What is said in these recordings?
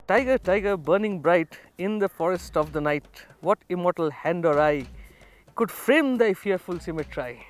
Tiger, tiger, burning bright in the forest of the night, what immortal hand or eye could frame thy fearful symmetry?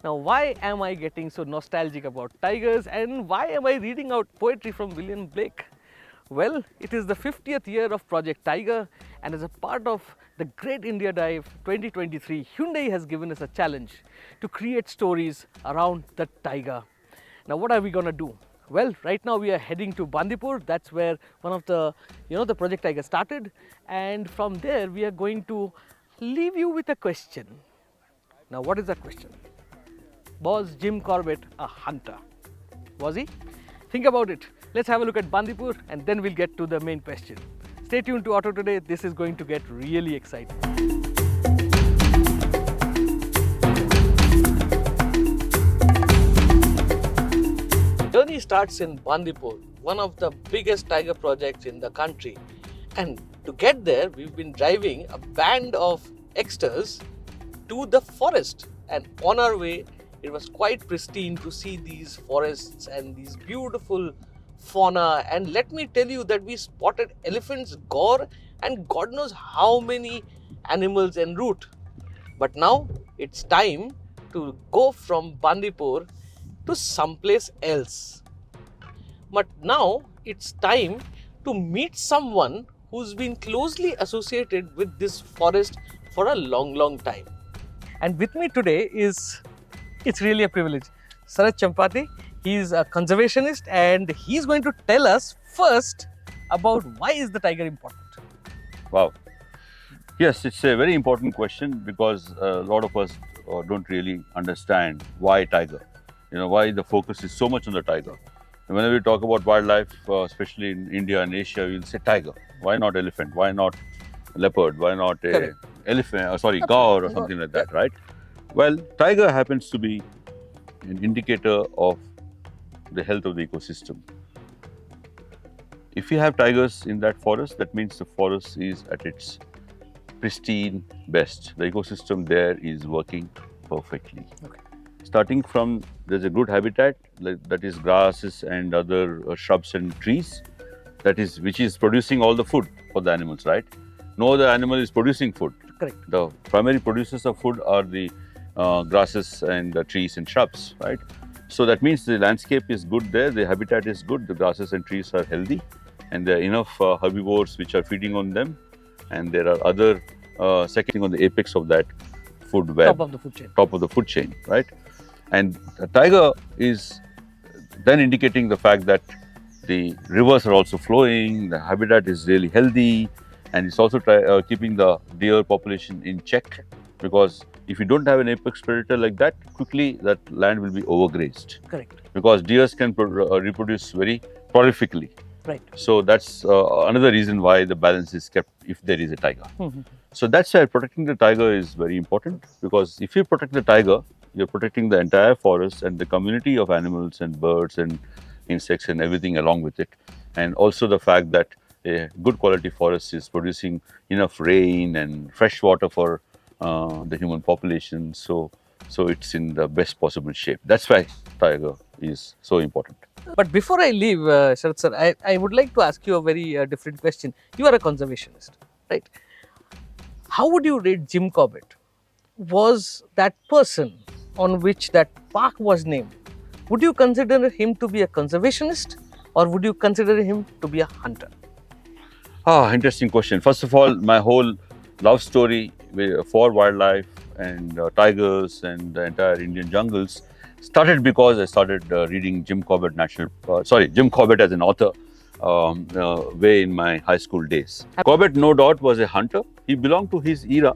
Now, why am I getting so nostalgic about tigers and why am I reading out poetry from William Blake? Well, it is the 50th year of Project Tiger, and as a part of the Great India Dive 2023, Hyundai has given us a challenge to create stories around the tiger. Now, what are we going to do? Well, right now we are heading to Bandipur. That's where one of the, the Project Tiger started, and from there we are going to leave you with a question. Now, what is that question? Was Jim Corbett a hunter? Was he? Think about it. Let's have a look at Bandipur and then we'll get to the main question. Stay tuned to AutoToday. This is going to get really exciting. Journey starts in Bandipur, one of the biggest tiger projects in the country. And to get there, we've been driving a band of Exters to the forest. And on our way, it was quite pristine to see these forests and these beautiful fauna. And let me tell you that we spotted elephants, gore, and God knows how many animals en route. But now it's time to go from Bandipur to someplace else. But now it's time to meet someone who's been closely associated with this forest for a long time. And with me today it's really a privilege, Sarat Champati. He's a conservationist and he's going to tell us first about why is the tiger important. Wow. Yes, it's a very important question because a lot of us don't really understand why tiger. Why the focus is so much on the tiger. And whenever we talk about wildlife, especially in India and Asia, we'll say tiger. Why not elephant? Why not leopard? Why not a gaur or something like that, right? Well, tiger happens to be an indicator of the health of the ecosystem. If you have tigers in that forest, that means the forest is at its pristine best. The ecosystem there is working perfectly. Okay. Starting from, there's a good habitat, that is grasses and other shrubs and trees, which is producing all the food for the animals, right? No other animal is producing food. Correct. The primary producers of food are the grasses and the trees and shrubs, right? So that means the landscape is good there, the habitat is good, the grasses and trees are healthy, and there are enough herbivores which are feeding on them, and there are other seconding on the apex of that food web. Top of the food chain. Right? And the tiger is then indicating the fact that the rivers are also flowing, the habitat is really healthy, and it's also keeping the deer population in check, because if you don't have an apex predator like that, quickly that land will be overgrazed. Correct. Because deers can reproduce very prolifically. Right. So that's another reason why the balance is kept if there is a tiger. So that's why protecting the tiger is very important, because if you protect the tiger, you're protecting the entire forest and the community of animals and birds and insects and everything along with it. And also the fact that a good quality forest is producing enough rain and fresh water for the human population. So it's in the best possible shape. That's why tiger is so important. But before I leave, Sharat sir, I would like to ask you a very different question. You are a conservationist, right? How would you rate Jim Corbett? Was that person on which that park was named, would you consider him to be a conservationist or would you consider him to be a hunter? Interesting question. First of all, my whole love story for wildlife and tigers and the entire Indian jungles started because I started reading Jim Corbett as an author way in my high school days. Corbett, no doubt, was a hunter. He belonged to his era,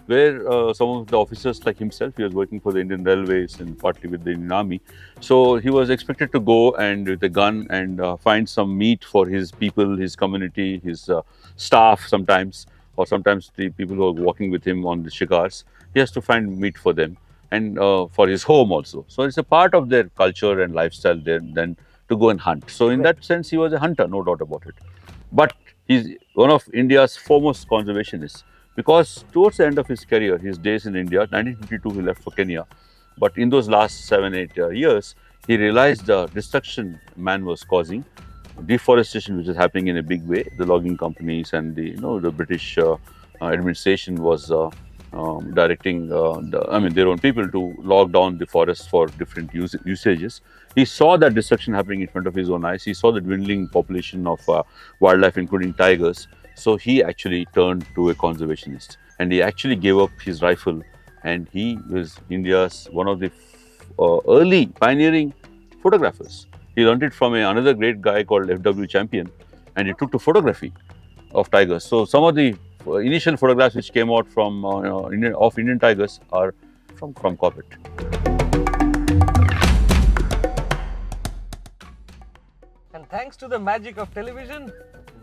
where some of the officers like himself, he was working for the Indian Railways and partly with the Indian Army. So he was expected to go and with a gun and find some meat for his people, his community, his staff sometimes, or sometimes the people who are walking with him on the shikars. He has to find meat for them and for his home also. So it's a part of their culture and lifestyle there then to go and hunt. So in that sense, he was a hunter, no doubt about it. But he's one of India's foremost conservationists, because towards the end of his career, his days in India, 1952 he left for Kenya, but in those last 7-8 years, he realized the destruction man was causing deforestation which is happening in a big way. The logging companies and the British administration was directing their own people to log down the forests for different usages. He saw that destruction happening in front of his own eyes. He saw the dwindling population of wildlife, including tigers. So he actually turned to a conservationist, and he actually gave up his rifle, and he was India's one of the early pioneering photographers. He learned it from another great guy called F.W. Champion, and he took to photography of tigers. So some of the initial photographs which came out from Indian tigers are from Corbett. And thanks to the magic of television,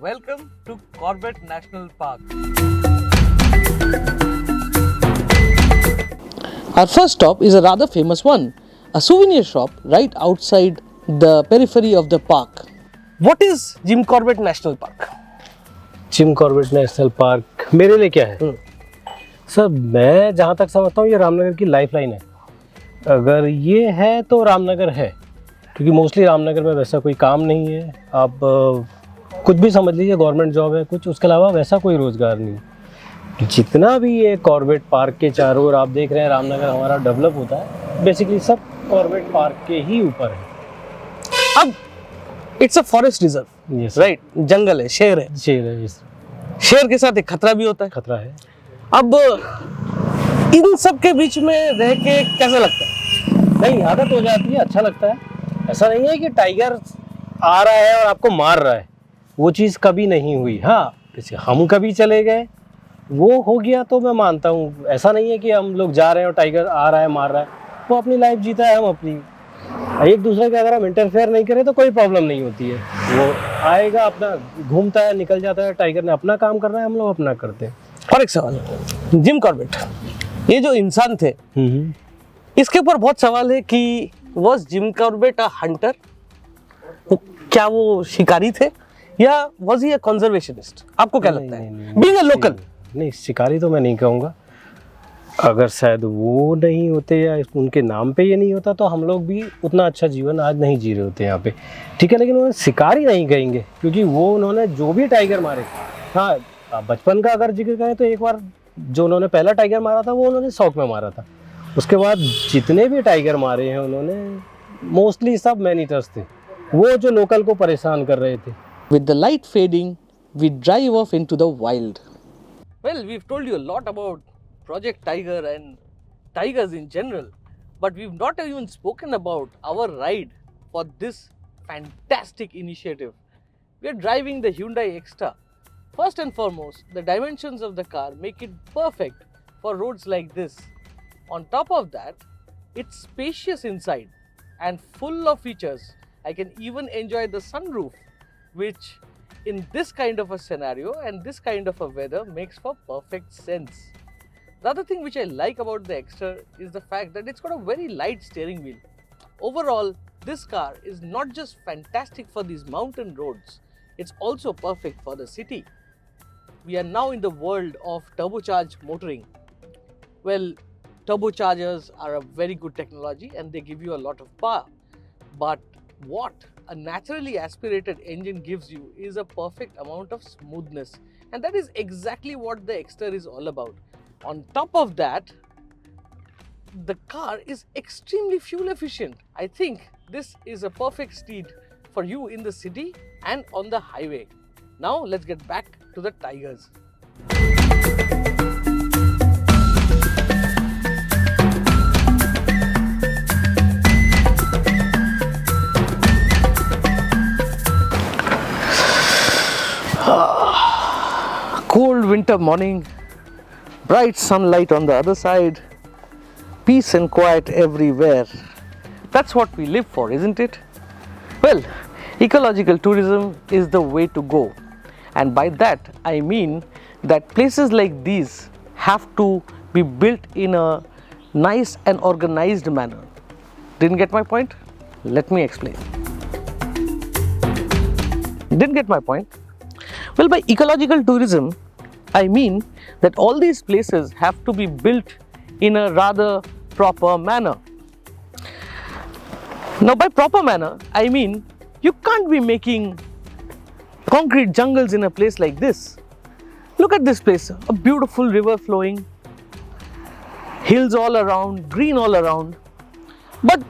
welcome to Corbett National Park. Our first stop is a rather famous one, a souvenir shop right outside the periphery of the park. What is Jim Corbett National Park? Jim Corbett national park मेरे लिए क्या है sir, मैं जहाँ तक समझता हूँ ये रामनगर की लाइफलाइन है। अगर ये है तो रामनगर है, क्योंकि मोस्टली रामनगर में वैसा कोई काम नहीं है। आप कुछ भी समझ लीजिए, गवर्नमेंट जॉब है कुछ, उसके अलावा वैसा कोई रोज़गार नहीं। जितना भी ये कॉर्बेट पार्क के चारों ओर आप देख रहे हैं रामनगर हमारा डेवलप होता है, बेसिकली सब कॉर्बेट पार्क के ही ऊपर है। अब it's a forest reserve, right, जंगल है, शेर है। शेर के साथ एक खतरा भी होता है। खतरा है। अब इन सब के बीच में रह के कैसा लगता है? नहीं, आदत हो जाती है, अच्छा लगता है। ऐसा नहीं है कि टाइगर आ रहा है और आपको मार रहा है, वो चीज़ कभी नहीं हुई। हाँ, जैसे हम कभी चले गए वो हो गया तो मैं मानता हूँ। ऐसा नहीं है कि हम लोग जा रहे हैं और टाइगर आ रहा है मार रहा है, वो अपनी लाइफ जीता है, हम अपनी। एक दूसरे के अगर हम इंटरफेयर नहीं करें तो कोई प्रॉब्लम नहीं होती है। वो आएगा, अपना घूमता है, निकल जाता है, टाइगर ने अपना काम करना है, हम लोग अपना करते हैं। और एक सवाल, जिम कॉर्बेट ये जो इंसान थे, इसके ऊपर बहुत सवाल है कि was Jim Corbett a Hunter? क्या वो शिकारी थे या वॉज ही अ कंजर्वेशनिस्ट? आपको क्या लगता है, बीइंग अ लोकल? नहीं, शिकारी तो मैं नहीं कहूँगा। अगर शायद वो नहीं होते या उनके नाम पे ये नहीं होता तो हम लोग भी उतना अच्छा जीवन आज नहीं जी रहे होते यहाँ पे, ठीक है। लेकिन वो शिकारी नहीं कहेंगे, क्योंकि वो उन्होंने जो भी टाइगर मारे, हाँ बचपन का अगर जिक्र करें तो एक बार जो उन्होंने पहला टाइगर मारा था वो उन्होंने शौक में मारा था। उसके बाद जितने भी टाइगर मारे हैं उन्होंने मोस्टली सब मैन ईटर्स थे, वो जो लोकल को परेशान कर रहे थे। With the light fading, we drive off into the wild. Well, we've told you a lot about Project Tiger and tigers in general, but we've not even spoken about our ride for this fantastic initiative. We are driving the Hyundai Exter. First and foremost, the dimensions of the car make it perfect for roads like this. On top of that, it's spacious inside and full of features. I can even enjoy the sunroof, which in this kind of a scenario and this kind of a weather makes for perfect sense. The other thing which I like about the Exter is the fact that it's got a very light steering wheel. Overall, this car is not just fantastic for these mountain roads, it's also perfect for the city. We are now in the world of turbocharged motoring. Well, turbochargers are a very good technology and they give you a lot of power. But what a naturally aspirated engine gives you is a perfect amount of smoothness. And that is exactly what the Exter is all about. On top of that, the car is extremely fuel efficient. I think this is a perfect steed for you in the city and on the highway. Now let's get back to the tigers. Cold winter morning, bright sunlight on the other side, peace and quiet everywhere. That's what we live for, isn't it? Well, ecological tourism is the way to go. And by that, I mean that places like these have to be built in a nice and organized manner. Didn't get my point? Let me explain. Didn't get my point? Well, by ecological tourism, I mean that all these places have to be built in a rather proper manner. Now, by proper manner, I mean you can't be making concrete jungles in a place like this. Look at this place, a beautiful river flowing, hills all around, green all around. But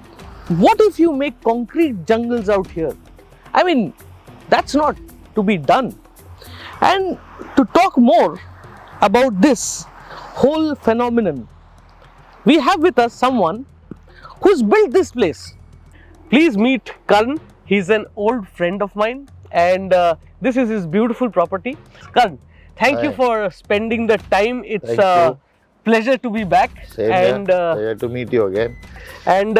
what if you make concrete jungles out here? I mean, that's not to be done. And to talk more about this whole phenomenon, we have with us someone who's built this place. Please meet Karan. He's an old friend of mine, and this is his beautiful property. Karan, thank you Hi. for spending the time. It's Thank a you. pleasure to be back. Same and here. Pleasure to meet you again. and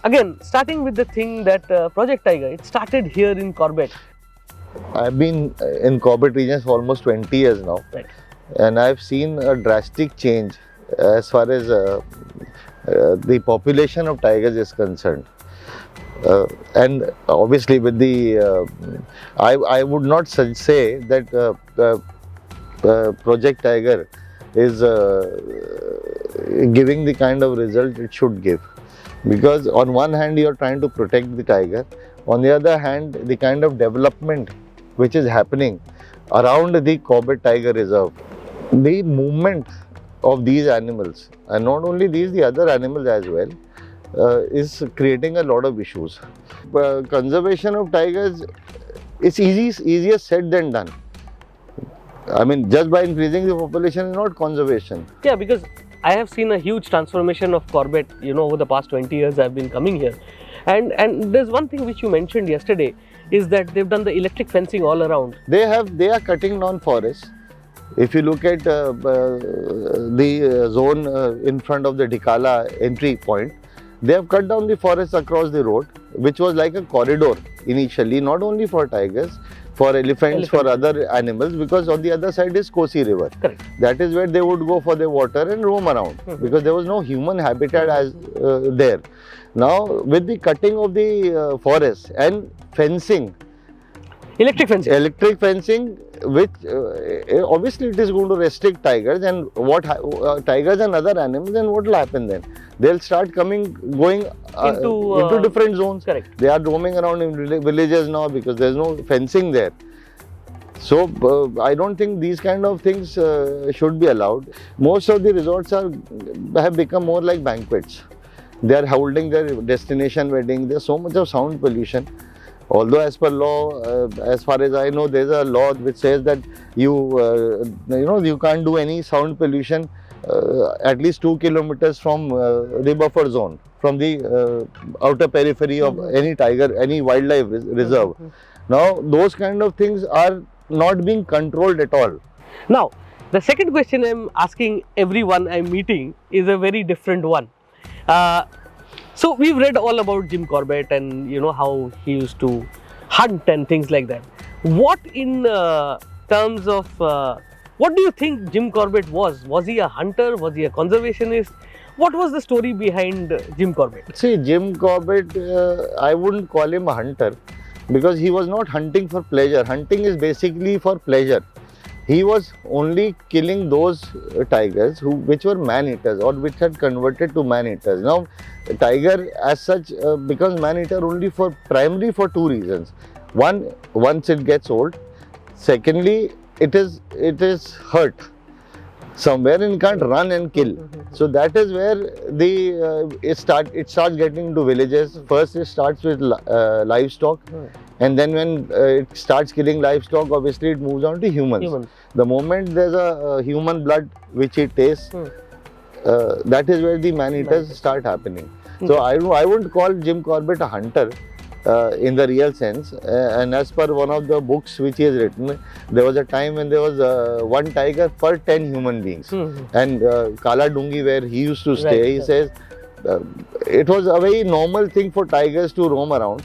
again, starting with the thing that Project Tiger, it started here in Corbett. I've been in Corbett region for almost 20 years now, Right. and I've seen a drastic change as far as the population of tigers is concerned. And obviously, with the I would not say that Project Tiger is giving the kind of result it should give, because on one hand you are trying to protect the tiger, on the other hand the kind of development which is happening around the Corbett Tiger Reserve, the movement of these animals, and not only these, the other animals as well, is creating a lot of issues. Conservation of tigers is easier said than done. I mean, just by increasing the population is not conservation. Yeah, because I have seen a huge transformation of Corbett, over the past 20 years I've been coming here. And there's one thing which you mentioned yesterday, is that they've done the electric fencing all around. They are cutting down forests. If you look at the zone in front of the Dhikala entry point, they have cut down the forest across the road, which was like a corridor initially, not only for tigers, for elephants, for other animals, because on the other side is Kosi River. Correct. That is where they would go for the water and roam around, because there was no human habitat as there. Now, with the cutting of the forest and fencing, Electric fencing. which obviously it is going to restrict tigers, and tigers and other animals, and what will happen then? They'll start going into different zones. Correct. They are roaming around in villages now because there's no fencing there. So I don't think these kind of things should be allowed. Most of the resorts have become more like banquets. They are holding their destination wedding. There's so much of sound pollution. Although as per law, as far as I know, there's a law which says that you can't do any sound pollution at least 2 kilometers from the buffer zone, from the outer periphery of any wildlife reserve. Now, those kind of things are not being controlled at all. Now, the second question I'm asking everyone I'm meeting is a very different one. So we've read all about Jim Corbett and how he used to hunt and things like that. What in terms of what do you think Jim Corbett was? Was he a hunter? Was he a conservationist? What was the story behind Jim Corbett? See, Jim Corbett, I wouldn't call him a hunter, because he was not hunting for pleasure. Hunting is basically for pleasure. He was only killing those tigers which were man-eaters, or which had converted to man-eaters. Now, tiger as such becomes man-eater only primarily for two reasons. One, once it gets old. Secondly, it is hurt somewhere and can't run and kill. So that is where it starts getting into villages. First, it starts with livestock. And then when it starts killing livestock, obviously it moves on to humans. The moment there's a human blood which it tastes, that is where the man-eaters start happening. So I wouldn't call Jim Corbett a hunter in the real sense. And as per one of the books which he has written, there was a time when there was one tiger per 10 human beings. And Kala Dungi, where he used to stay, he says it was a very normal thing for tigers to roam around.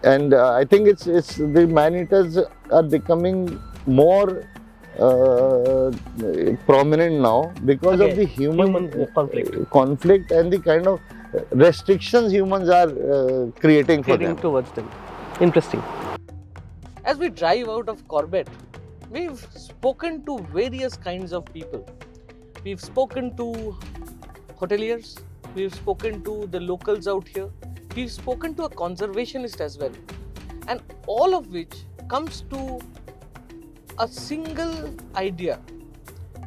And I think it's the man-eaters are becoming more prominent now because of the human conflict and the kind of restrictions humans are creating for them. Towards them. Interesting. As we drive out of Corbett, we've spoken to various kinds of people. We've spoken to hoteliers, we've spoken to the locals out here, we've spoken to a conservationist as well, and all of which comes to a single idea.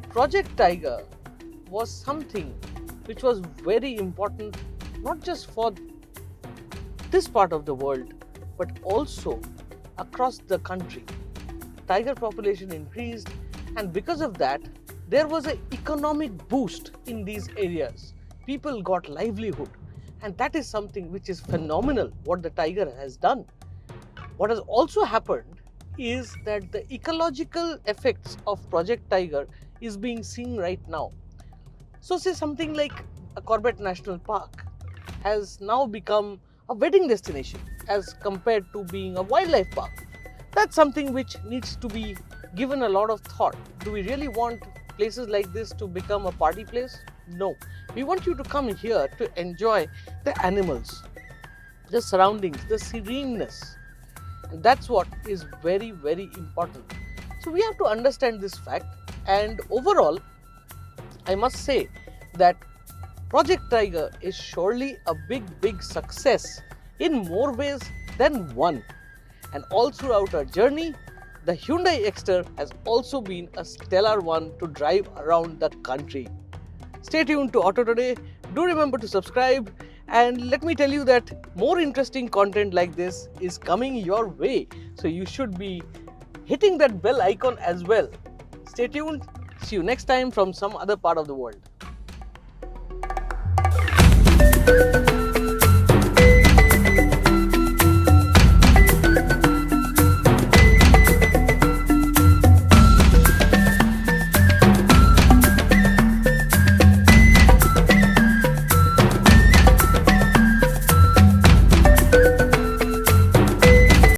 Project Tiger was something which was very important not just for this part of the world but also across the country. Tiger population increased, and because of that there was an economic boost in these areas. People got livelihood, and that is something which is phenomenal what the tiger has done. What has also happened is that the ecological effects of Project Tiger is being seen right now. So say something like a Corbett National Park has now become a wedding destination as compared to being a wildlife park. That's something which needs to be given a lot of thought. Do we really want places like this to become a party place? No. We want you to come here to enjoy the animals, the surroundings, the sereneness. And that's what is very, very important. So we have to understand this fact, and overall, I must say that Project Tiger is surely a big success in more ways than one. And all throughout our journey, the Hyundai Exter has also been a stellar one to drive around the country. Stay tuned to AutoToday. Do remember to subscribe, and let me tell you that more interesting content like this is coming your way. So you should be hitting that bell icon as well. Stay tuned. See you next time from some other part of the world.